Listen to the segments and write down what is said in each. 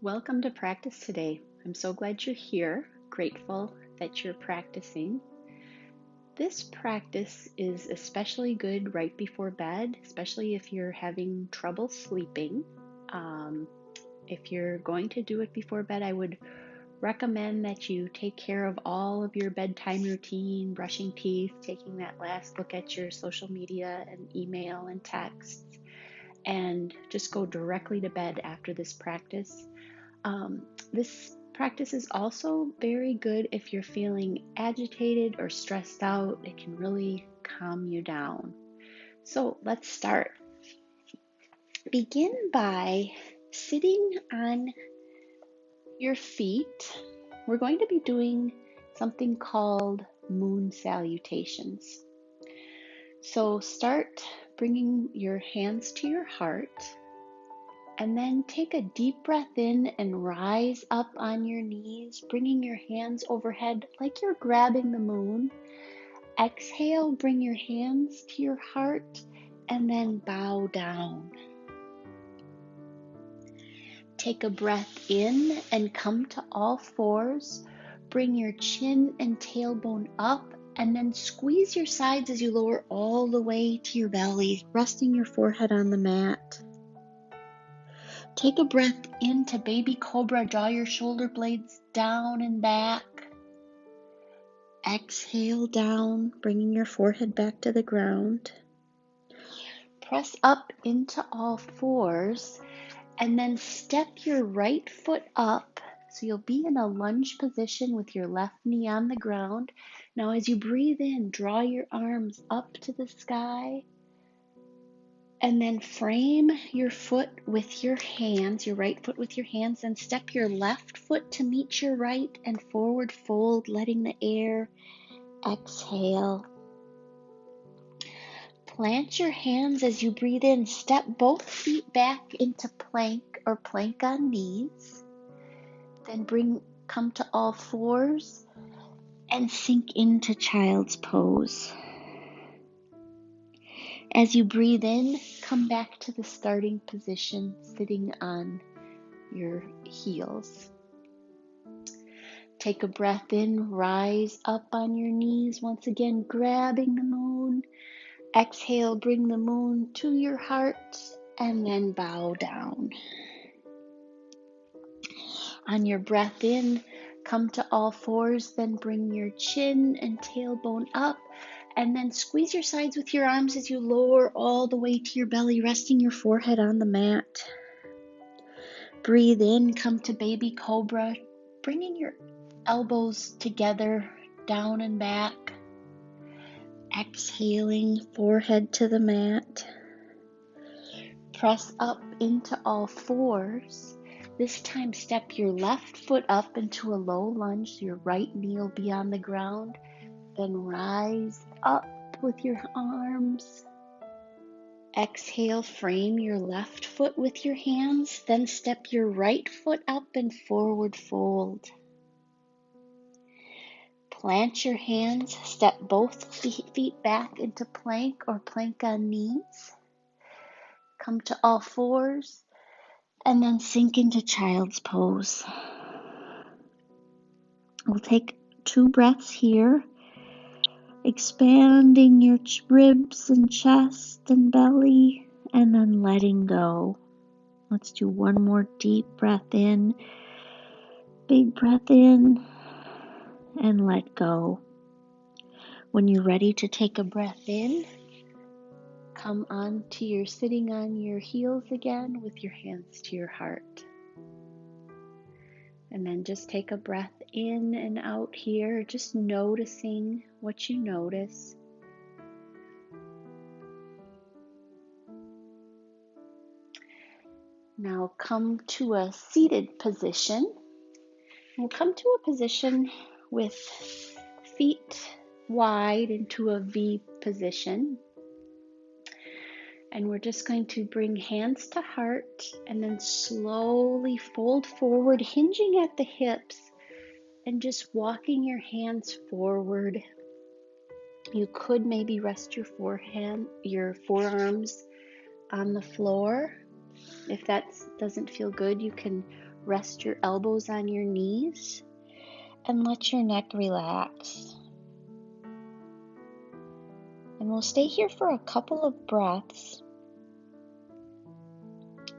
Welcome to practice today. I'm so glad you're here, grateful that you're practicing. This practice is especially good right before bed, especially if you're having trouble sleeping. Um, if you're going to do it before bed, I would recommend that you take care of all of your bedtime routine, brushing teeth, taking that last look at your social media and email and texts, and just go directly to bed after this practice. This practice is also very good if you're feeling agitated or stressed out. It can really calm you down. So let's start. Begin by sitting on your feet. We're going to be doing something called moon salutations. So start bringing your hands to your heart. And then take a deep breath in and rise up on your knees, bringing your hands overhead like you're grabbing the moon. Exhale, bring your hands to your heart, and then bow down. Take a breath in and come to all fours. Bring your chin and tailbone up, and then squeeze your sides as you lower all the way to your belly, resting your forehead on the mat. Take a breath into baby cobra. Draw your shoulder blades down and back. Exhale down, bringing your forehead back to the ground. Press up into all fours and then step your right foot up. So you'll be in a lunge position with your left knee on the ground. Now as you breathe in, draw your arms up to the sky. And then frame your foot with your hands, your right foot with your hands, and step your left foot to meet your right and forward fold, letting the air exhale. Plant your hands as you breathe in. Step both feet back into plank or plank on knees. Then come to all fours and sink into child's pose. As you breathe in, come back to the starting position, sitting on your heels. Take a breath in, rise up on your knees, once again grabbing the moon. Exhale, bring the moon to your heart, and then bow down. On your breath in, come to all fours, then bring your chin and tailbone up, and then squeeze your sides with your arms as you lower all the way to your belly, resting your forehead on the mat. Breathe in, come to baby cobra, bringing your elbows together, down and back. Exhaling, forehead to the mat. Press up into all fours. This time step your left foot up into a low lunge, so your right knee will be on the ground. Then rise up with your arms. Exhale, frame your left foot with your hands. Then step your right foot up and forward fold. Plant your hands, step both feet back into plank or plank on knees. Come to all fours and then sink into child's pose. We'll take 2 breaths here, expanding your ribs and chest and belly, and then letting go. Let's do 1 more deep breath in, big breath in, and let go. When you're ready to take a breath in, come on to your sitting on your heels again with your hands to your heart. And then just take a breath in and out here, just noticing what you notice. Now come to a seated position. We'll come to a position with feet wide into a V position. And we're just going to bring hands to heart and then slowly fold forward, hinging at the hips and just walking your hands forward. You could maybe rest your forearms on the floor. If that doesn't feel good, you can rest your elbows on your knees and let your neck relax. And we'll stay here for a couple of breaths,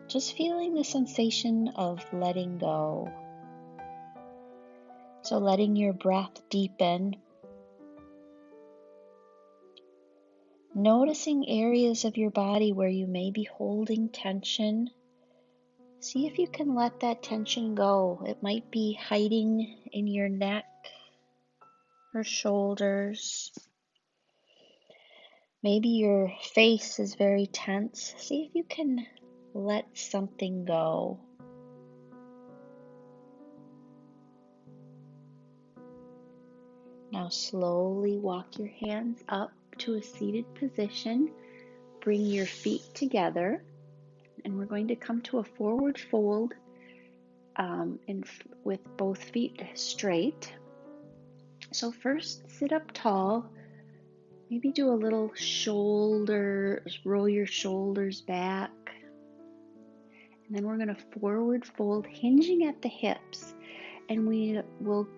just feeling the sensation of letting go. So letting your breath deepen, noticing areas of your body where you may be holding tension. See if you can let that tension go. It might be hiding in your neck or shoulders. Maybe your face is very tense. See if you can let something go. Now slowly walk your hands up to a seated position. Bring your feet together, and we're going to come to a forward fold with both feet straight. So first, sit up tall. Maybe do a little roll your shoulders back. And then we're going to forward fold, hinging at the hips. And we will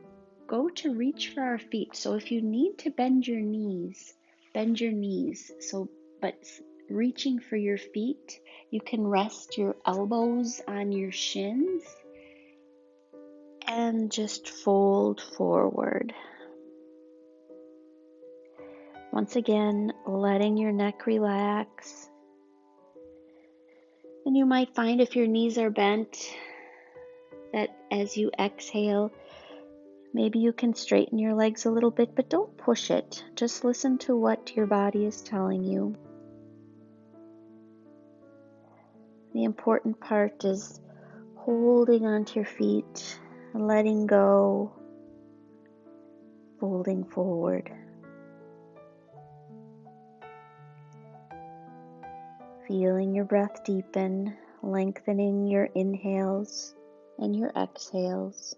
go to reach for our feet. So if you need to bend your knees. But reaching for your feet, you can rest your elbows on your shins and just fold forward. Once again, letting your neck relax. And you might find if your knees are bent that as you exhale, maybe you can straighten your legs a little bit, but don't push it. Just listen to what your body is telling you. The important part is holding onto your feet, letting go, folding forward. Feeling your breath deepen, lengthening your inhales and your exhales.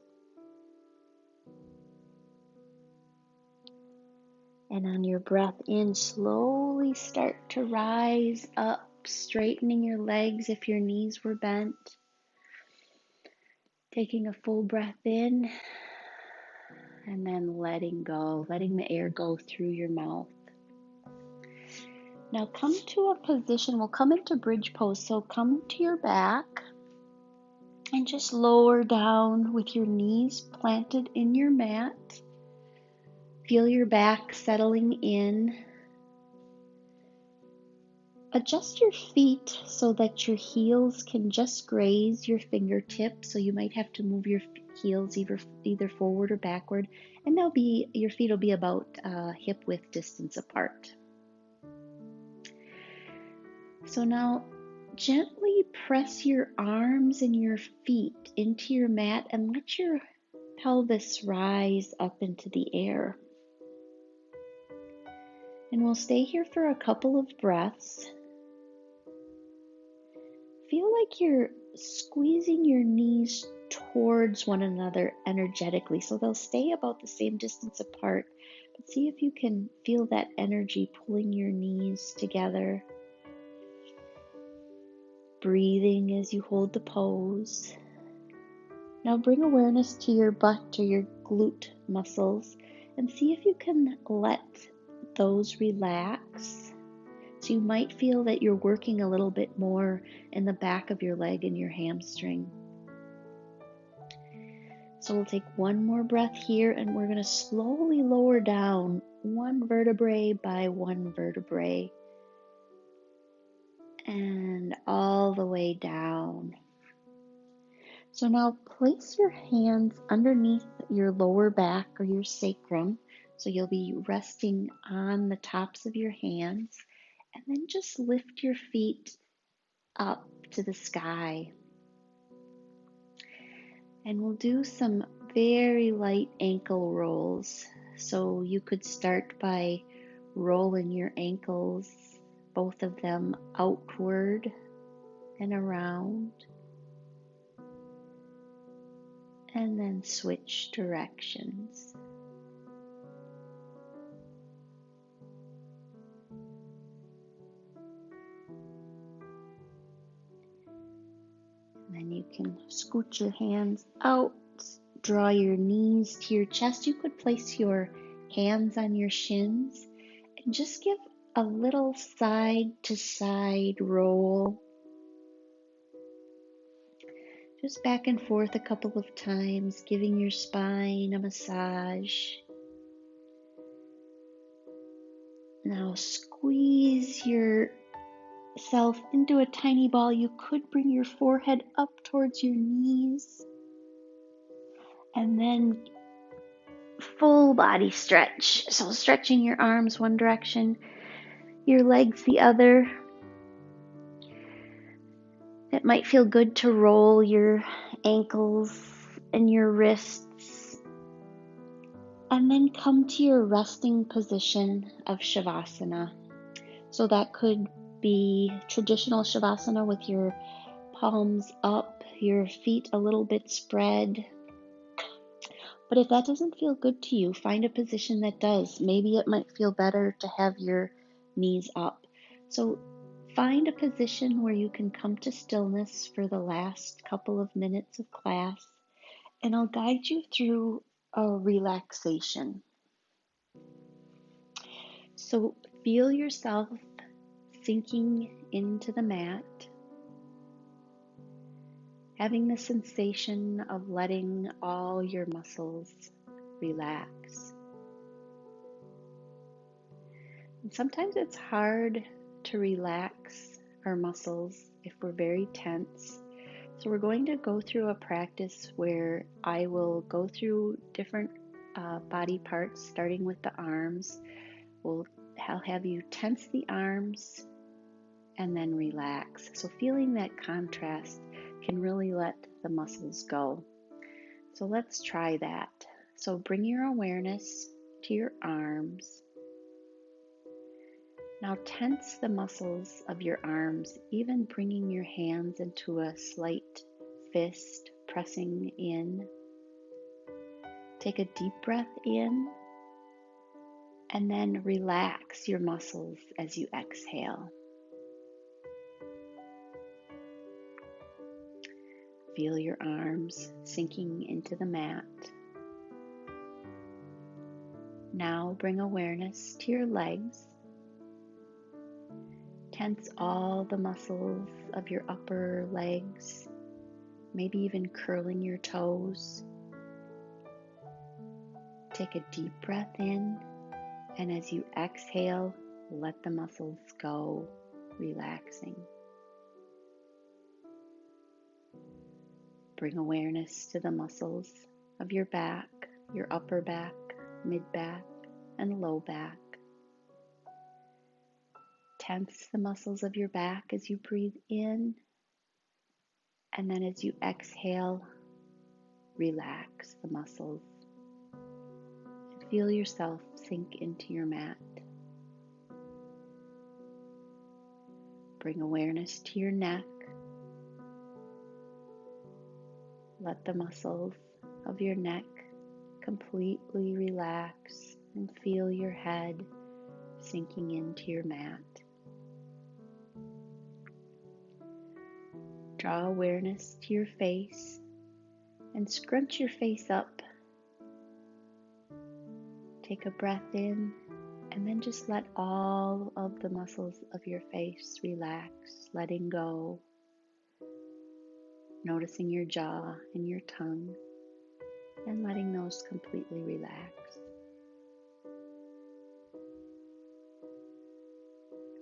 And on your breath in, slowly start to rise up, straightening your legs if your knees were bent. Taking a full breath in, and then letting go, letting the air go through your mouth. Now come to a position, we'll come into bridge pose, so come to your back and just lower down with your knees planted in your mat. Feel your back settling in. Adjust your feet so that your heels can just graze your fingertips, so you might have to move your heels either forward or backward, and your feet will be about hip width distance apart. So now gently press your arms and your feet into your mat and let your pelvis rise up into the air. And we'll stay here for a couple of breaths. Feel like you're squeezing your knees towards one another energetically, so they'll stay about the same distance apart. But see if you can feel that energy pulling your knees together. Breathing as you hold the pose. Now bring awareness to your butt or your glute muscles and see if you can let those relax. So you might feel that you're working a little bit more in the back of your leg and your hamstring. So we'll take one more breath here, and we're going to slowly lower down one vertebrae by one vertebrae and all the way down. So now place your hands underneath your lower back or your sacrum. So you'll be resting on the tops of your hands, and then just lift your feet up to the sky. And we'll do some very light ankle rolls. So you could start by rolling your ankles, both of them outward and around, and then switch directions. And then you can scoot your hands out, draw your knees to your chest. You could place your hands on your shins and just give a little side to side roll. Just back and forth a couple of times, giving your spine a massage. Now squeeze yourself into a tiny ball. You could bring your forehead up towards your knees. And then full body stretch. So stretching your arms one direction, your legs the other. It might feel good to roll your ankles and your wrists. And then come to your resting position of Shavasana. So that could be traditional Shavasana with your palms up, your feet a little bit spread. But if that doesn't feel good to you, find a position that does. Maybe it might feel better to have your knees up. So find a position where you can come to stillness for the last couple of minutes of class, and I'll guide you through a relaxation. So feel yourself sinking into the mat, having the sensation of letting all your muscles relax. And sometimes it's hard to relax our muscles if we're very tense. So we're going to go through a practice where I will go through different body parts, starting with the arms. I'll have you tense the arms and then relax. So feeling that contrast can really let the muscles go. So let's try that. So bring your awareness to your arms. Now tense the muscles of your arms, even bringing your hands into a slight fist, pressing in. Take a deep breath in, and then relax your muscles as you exhale. Feel your arms sinking into the mat. Now bring awareness to your legs. Tense all the muscles of your upper legs, maybe even curling your toes. Take a deep breath in, and as you exhale, let the muscles go, relaxing. Bring awareness to the muscles of your back, your upper back, mid-back, and low back. Tense the muscles of your back as you breathe in, and then as you exhale, relax the muscles. And feel yourself sink into your mat. Bring awareness to your neck. Let the muscles of your neck completely relax and feel your head sinking into your mat. Draw awareness to your face and scrunch your face up. Take a breath in and then just let all of the muscles of your face relax, letting go. Noticing your jaw and your tongue and letting those completely relax.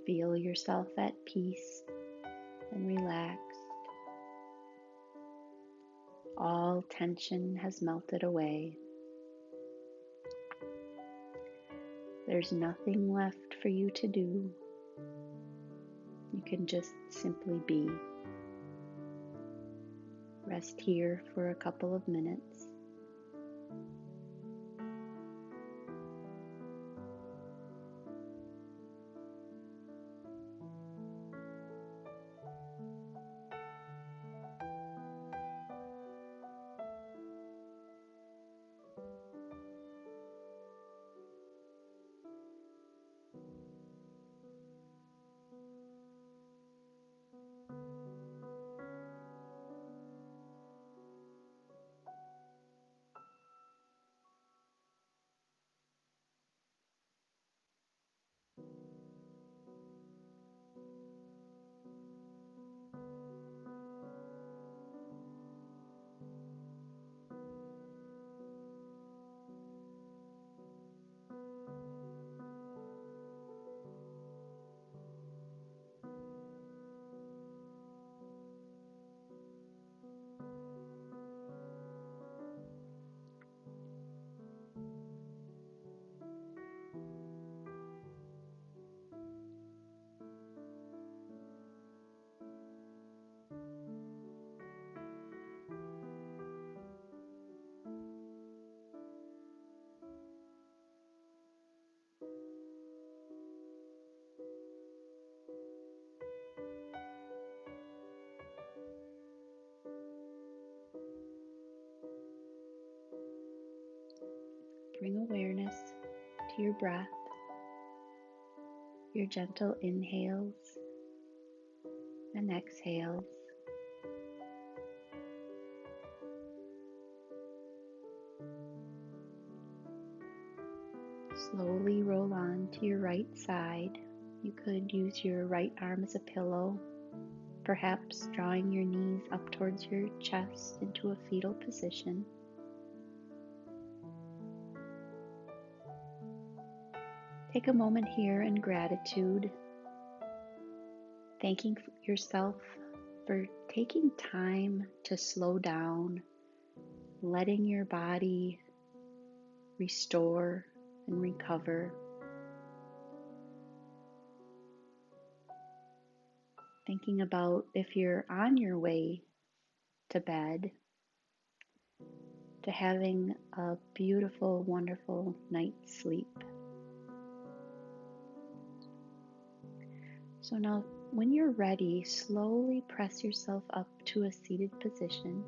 Feel yourself at peace and relaxed. All tension has melted away. There's nothing left for you to do. You can just simply be. Rest here for a couple of minutes. Bring awareness to your breath, your gentle inhales and exhales. Slowly roll on to your right side. You could use your right arm as a pillow, perhaps drawing your knees up towards your chest into a fetal position. Take a moment here in gratitude, thanking yourself for taking time to slow down, letting your body restore and recover. Thinking about if you're on your way to bed, to having a beautiful, wonderful night's sleep. So now, when you're ready, slowly press yourself up to a seated position.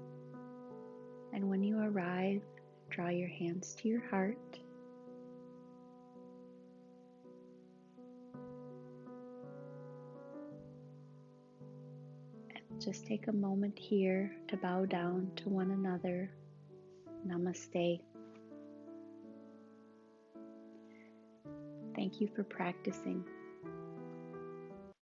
And when you arrive, draw your hands to your heart. And just take a moment here to bow down to one another. Namaste. Thank you for practicing.